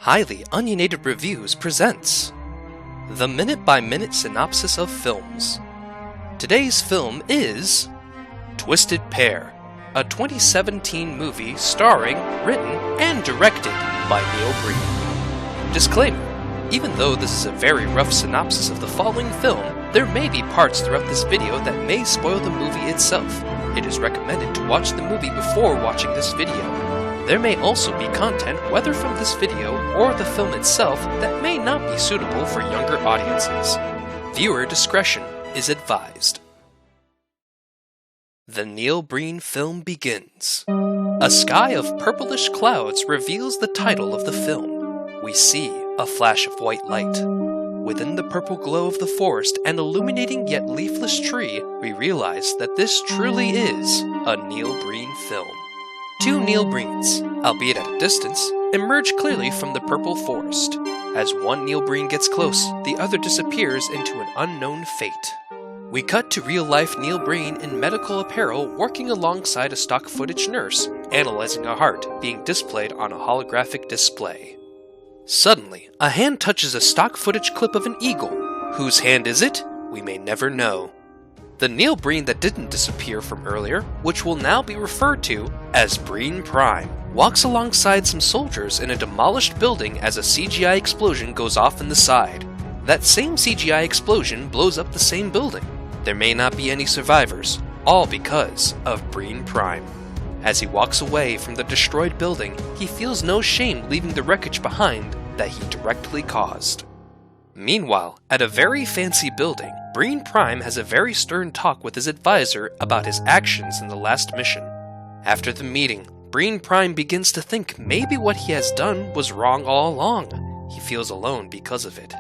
Highly Onionated Reviews presents the minute-by-minute synopsis of films. Today's film is Twisted Pair, a 2017 movie starring, written, and directed by Neil Breen. Disclaimer: even though this is a very rough synopsis of the following film, there may be parts throughout this video that may spoil the movie itself. It is recommended to watch the movie before watching this video. There may also be content, whether from this video or the film itself, that may not be suitable for younger audiences. Viewer discretion is advised. The Neil Breen film begins. A sky of purplish clouds reveals the title of the film. We see a flash of white light. Within the purple glow of the forest and illuminating yet leafless tree, we realize that this truly is a Neil Breen film. Two Neil Breens, albeit at a distance, emerge clearly from the purple forest. As one Neil Breen gets close, the other disappears into an unknown fate. We cut to real-life Neil Breen in medical apparel working alongside a stock footage nurse, analyzing a heart being displayed on a holographic display. Suddenly, a hand touches a stock footage clip of an eagle. Whose hand is it? We may never know. The Neil Breen that didn't disappear from earlier, which will now be referred to as Breen Prime, walks alongside some soldiers in a demolished building as a CGI explosion goes off in the side. That same CGI explosion blows up the same building. There may not be any survivors, all because of Breen Prime. As he walks away from the destroyed building, he feels no shame leaving the wreckage behind that he directly caused. Meanwhile, at a very fancy building, Breen Prime has a very stern talk with his advisor about his actions in the last mission. After the meeting, Breen Prime begins to think maybe what he has done was wrong all along. He feels alone because of it.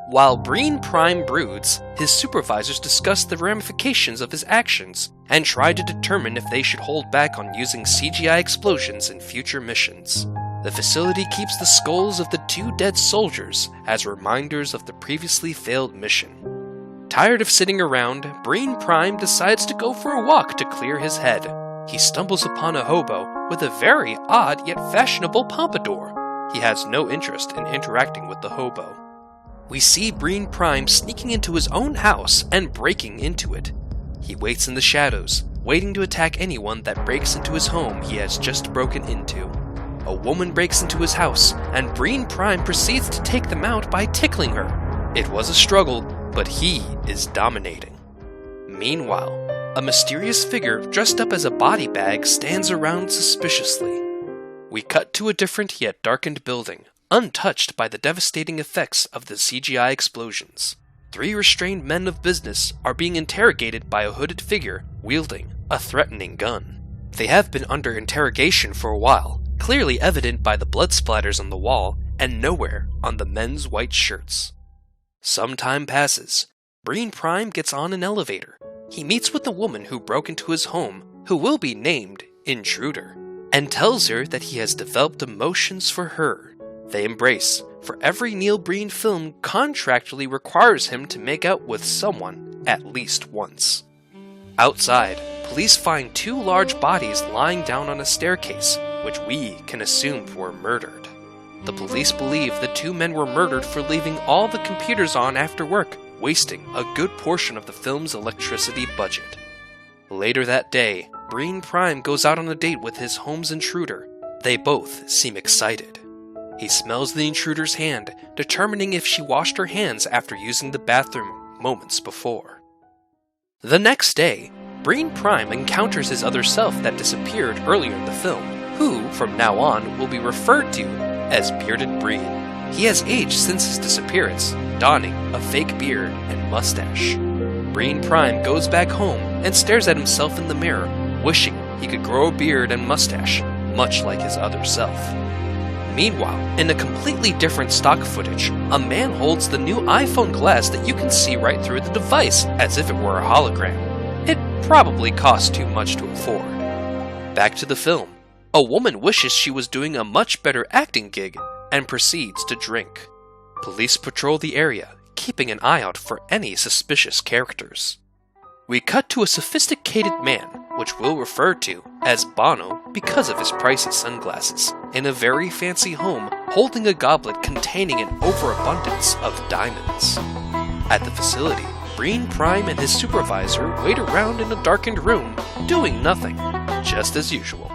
While Breen Prime broods, his supervisors discuss the ramifications of his actions and try to determine if they should hold back on using CGI explosions in future missions. The facility keeps the skulls of the two dead soldiers as reminders of the previously failed mission. Tired of sitting around, Breen Prime decides to go for a walk to clear his head. He stumbles upon a hobo with a very odd yet fashionable pompadour. He has no interest in interacting with the hobo. We see Breen Prime sneaking into his own house and breaking into it. He waits in the shadows, waiting to attack anyone that breaks into his home he has just broken into. A woman breaks into his house, and Breen Prime proceeds to take them out by tickling her. It was a struggle, but he is dominating. Meanwhile, a mysterious figure dressed up as a body bag stands around suspiciously. We cut to a different yet darkened building, untouched by the devastating effects of the CGI explosions. Three restrained men of business are being interrogated by a hooded figure wielding a threatening gun. They have been under interrogation for a while, clearly evident by the blood splatters on the wall and nowhere on the men's white shirts. Some time passes. Breen Prime gets on an elevator. He meets with the woman who broke into his home, who will be named Intruder, and tells her that he has developed emotions for her. They embrace, for every Neil Breen film contractually requires him to make out with someone at least once. Outside, police find two large bodies lying down on a staircase, which we can assume were murdered. The police believe the two men were murdered for leaving all the computers on after work, wasting a good portion of the film's electricity budget. Later that day, Breen Prime goes out on a date with his home's intruder. They both seem excited. He smells the intruder's hand, determining if she washed her hands after using the bathroom moments before. The next day, Breen Prime encounters his other self that disappeared earlier in the film, who, from now on, will be referred to as Bearded Breen. He has aged since his disappearance, donning a fake beard and mustache. Breen Prime goes back home and stares at himself in the mirror, wishing he could grow a beard and mustache, much like his other self. Meanwhile, in a completely different stock footage, a man holds the new iPhone glass that you can see right through the device, as if it were a hologram. It probably cost too much to afford. Back to the film. A woman wishes she was doing a much better acting gig and proceeds to drink. Police patrol the area, keeping an eye out for any suspicious characters. We cut to a sophisticated man which we'll refer to as Bono because of his pricey sunglasses, in a very fancy home holding a goblet containing an overabundance of diamonds. At the facility, Breen Prime and his supervisor wait around in a darkened room, doing nothing, just as usual.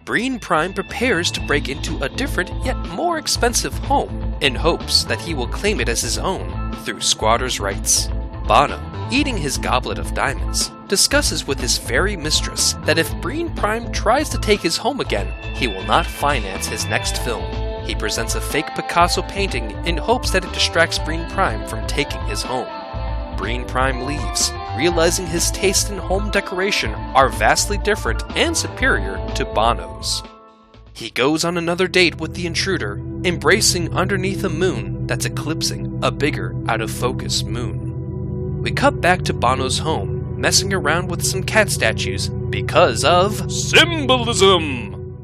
Breen Prime prepares to break into a different yet more expensive home in hopes that he will claim it as his own through squatter's rights. Bono, eating his goblet of diamonds, discusses with his fairy mistress that if Breen Prime tries to take his home again, he will not finance his next film. He presents a fake Picasso painting in hopes that it distracts Breen Prime from taking his home. Breen Prime leaves, realizing his taste in home decoration are vastly different and superior to Bono's. He goes on another date with the intruder, embracing underneath a moon that's eclipsing a bigger out-of-focus moon. We cut back to Bono's home, messing around with some cat statues because of symbolism!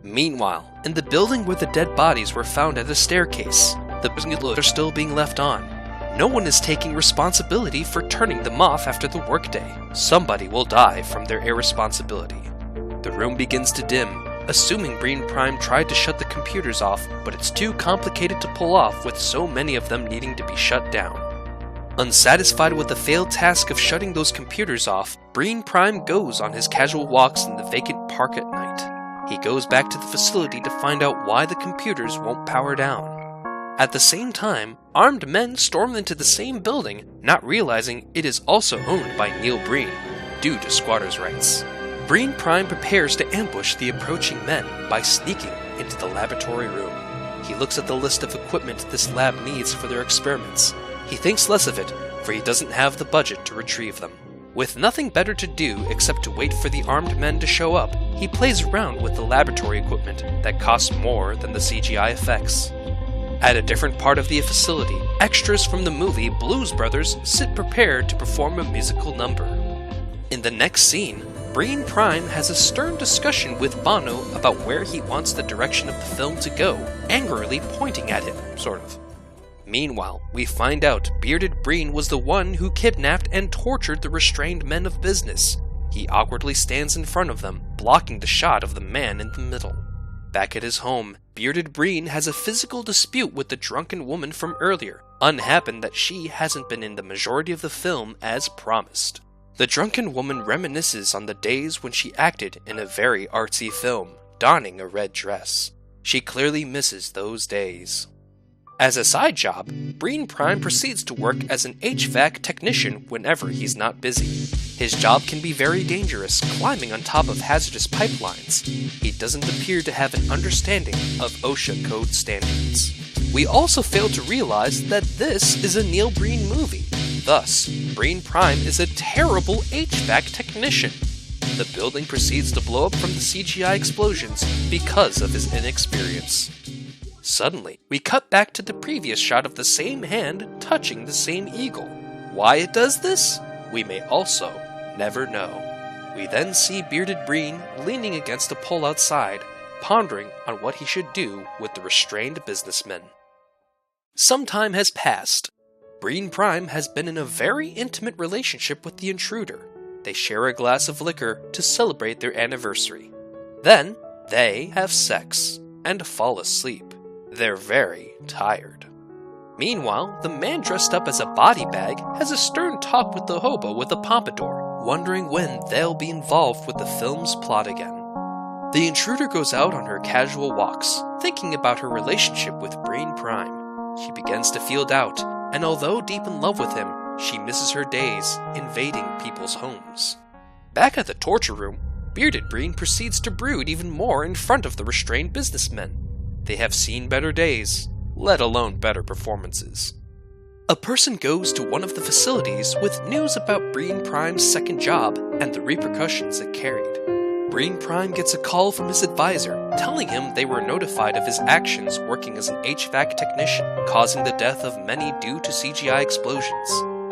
Meanwhile, in the building where the dead bodies were found at a staircase, the are still being left on. No one is taking responsibility for turning them off after the workday. Somebody will die from their irresponsibility. The room begins to dim, assuming Breen Prime tried to shut the computers off, but it's too complicated to pull off with so many of them needing to be shut down. Unsatisfied with the failed task of shutting those computers off, Breen Prime goes on his casual walks in the vacant park at night. He goes back to the facility to find out why the computers won't power down. At the same time, armed men storm into the same building, not realizing it is also owned by Neil Breen, due to squatters' rights. Breen Prime prepares to ambush the approaching men by sneaking into the laboratory room. He looks at the list of equipment this lab needs for their experiments. He thinks less of it, for he doesn't have the budget to retrieve them. With nothing better to do except to wait for the armed men to show up, he plays around with the laboratory equipment that costs more than the CGI effects. At a different part of the facility, extras from the movie Blues Brothers sit prepared to perform a musical number. In the next scene, Breen Prime has a stern discussion with Bono about where he wants the direction of the film to go, angrily pointing at him, sort of. Meanwhile, we find out Bearded Breen was the one who kidnapped and tortured the restrained men of business. He awkwardly stands in front of them, blocking the shot of the man in the middle. Back at his home, Bearded Breen has a physical dispute with the drunken woman from earlier, unhappy that she hasn't been in the majority of the film as promised. The drunken woman reminisces on the days when she acted in a very artsy film, donning a red dress. She clearly misses those days. As a side job, Breen Prime proceeds to work as an HVAC technician whenever he's not busy. His job can be very dangerous, climbing on top of hazardous pipelines. He doesn't appear to have an understanding of OSHA code standards. We also fail to realize that this is a Neil Breen movie. Thus, Breen Prime is a terrible HVAC technician. The building proceeds to blow up from the CGI explosions because of his inexperience. Suddenly, we cut back to the previous shot of the same hand touching the same eagle. Why it does this? We may also never know. We then see Bearded Breen leaning against a pole outside, pondering on what he should do with the restrained businessmen. Some time has passed. Breen Prime has been in a very intimate relationship with the intruder. They share a glass of liquor to celebrate their anniversary. Then, they have sex and fall asleep. They're very tired. Meanwhile, the man dressed up as a body bag has a stern talk with the hobo with a pompadour, wondering when they'll be involved with the film's plot again. The intruder goes out on her casual walks, thinking about her relationship with Breen Prime. She begins to feel doubt, and although deep in love with him, she misses her days invading people's homes. Back at the torture room, Bearded Breen proceeds to brood even more in front of the restrained businessmen. They have seen better days, let alone better performances. A person goes to one of the facilities with news about Breen Prime's second job and the repercussions it carried. Breen Prime gets a call from his advisor, telling him they were notified of his actions working as an HVAC technician, causing the death of many due to CGI explosions.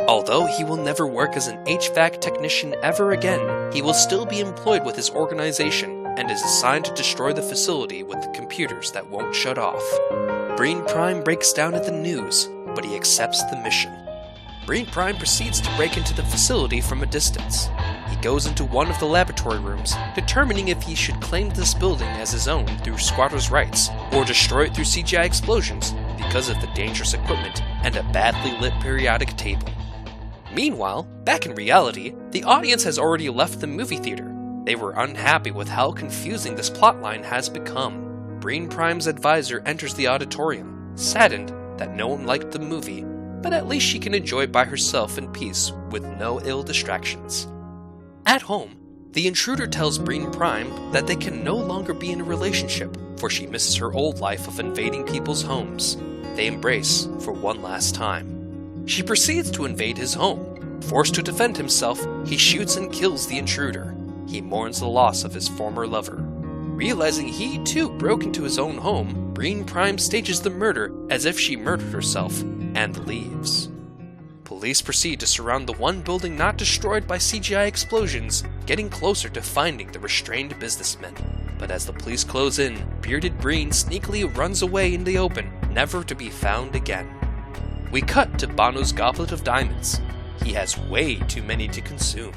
Although he will never work as an HVAC technician ever again, he will still be employed with his organization and is assigned to destroy the facility with the computers that won't shut off. Breen Prime breaks down at the news, but he accepts the mission. Breen Prime proceeds to break into the facility from a distance. He goes into one of the laboratory rooms, determining if he should claim this building as his own through squatters' rights, or destroy it through CGI explosions because of the dangerous equipment and a badly lit periodic table. Meanwhile, back in reality, the audience has already left the movie theater. They were unhappy with how confusing this plotline has become. Breen Prime's advisor enters the auditorium, saddened that no one liked the movie, but at least she can enjoy by herself in peace with no ill distractions. At home, the intruder tells Breen Prime that they can no longer be in a relationship, for she misses her old life of invading people's homes. They embrace for one last time. She proceeds to invade his home. Forced to defend himself, he shoots and kills the intruder. He mourns the loss of his former lover. Realizing he too broke into his own home, Breen Prime stages the murder as if she murdered herself, and leaves. Police proceed to surround the one building not destroyed by CGI explosions, getting closer to finding the restrained businessmen. But as the police close in, bearded Breen sneakily runs away in the open, never to be found again. We cut to Bono's goblet of diamonds. He has way too many to consume.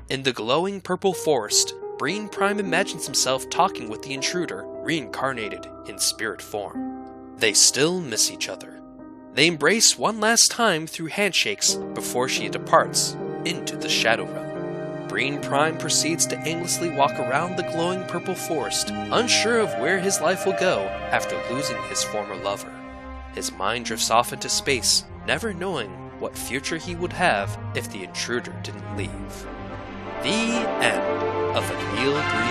In the glowing purple forest, Breen Prime imagines himself talking with the intruder, reincarnated in spirit form. They still miss each other. They embrace one last time through handshakes before she departs into the Shadow Realm. Breen Prime proceeds to aimlessly walk around the glowing purple forest, unsure of where his life will go after losing his former lover. His mind drifts off into space, never knowing what future he would have if the intruder didn't leave. The end of a Neil Breen